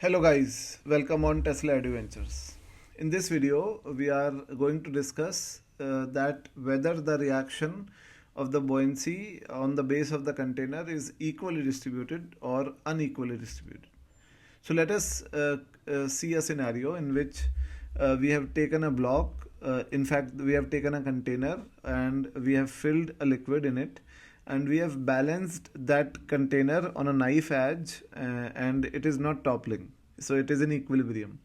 Hello guys, welcome on Tesla Adventures. In this video, we are going to discuss that whether the reaction of the buoyancy on the base of the container is equally distributed or unequally distributed. So let us see a scenario in which we have taken a block. In fact, we have taken a container and we have filled a liquid in it, and we have balanced that container on a knife edge, and it is not toppling, so it is in equilibrium.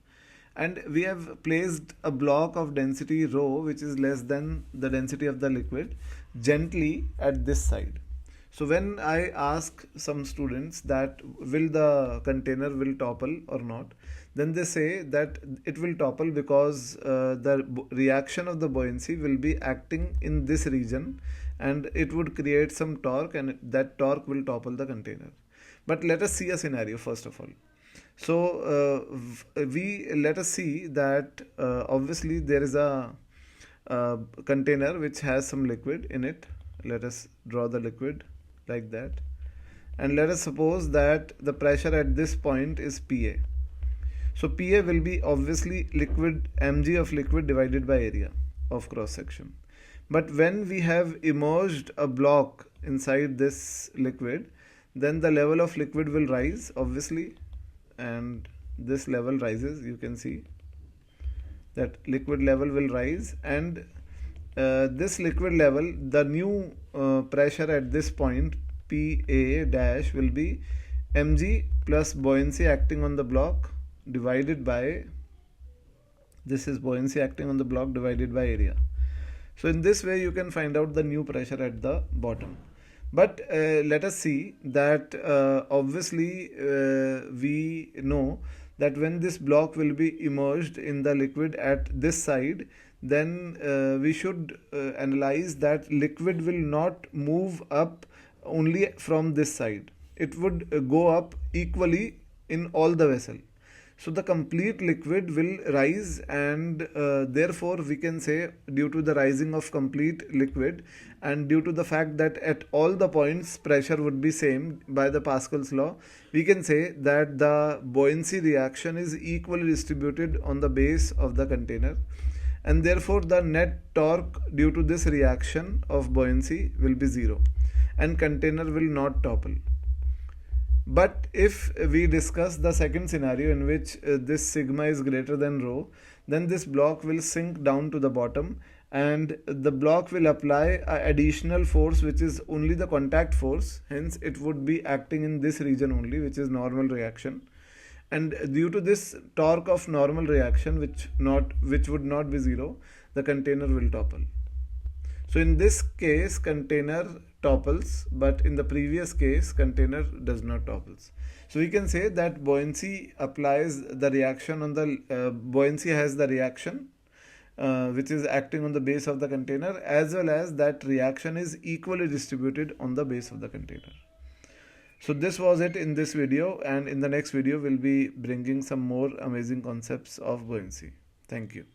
And we have placed a block of density rho, which is less than the density of the liquid, gently at this side. So when I ask some students that will the container will topple or not, then they say that it will topple because the reaction of the buoyancy will be acting in this region, and it would create some torque, and that torque will topple the container. But let us see a scenario first of all. So we let us see that obviously there is a container which has some liquid in it. Let us draw the liquid like that, and let us suppose that the pressure at this point is PA. So PA will be obviously liquid mg of liquid divided by area of cross section. But when we have immersed a block inside this liquid, then the level of liquid will rise obviously, and this level rises. You can see that liquid level will rise, and this liquid level, the new pressure at this point PA dash will be mg plus buoyancy acting on the block divided by, this is buoyancy acting on the block divided by area. So in this way you can find out the new pressure at the bottom. But let us see that obviously we know that when this block will be immersed in the liquid at this side, then we should analyze that liquid will not move up only from this side. It would go up equally in all the vessel. So the complete liquid will rise, and therefore we can say, due to the rising of complete liquid and due to the fact that at all the points pressure would be same by the Pascal's law, we can say that the buoyancy reaction is equally distributed on the base of the container, and therefore the net torque due to this reaction of buoyancy will be zero, and container will not topple. But if we discuss the second scenario in which this sigma is greater than rho, then this block will sink down to the bottom, and the block will apply an additional force which is only the contact force. Hence it would be acting in this region only, which is normal reaction, and due to this torque of normal reaction, which would not be zero, the container will topple. So in this case container topples, but in the previous case container does not topples. So we can say that buoyancy applies the reaction on the buoyancy has the reaction which is acting on the base of the container, as well as that reaction is equally distributed on the base of the container. So this was it in this video, and in the next video we'll be bringing some more amazing concepts of buoyancy. Thank you.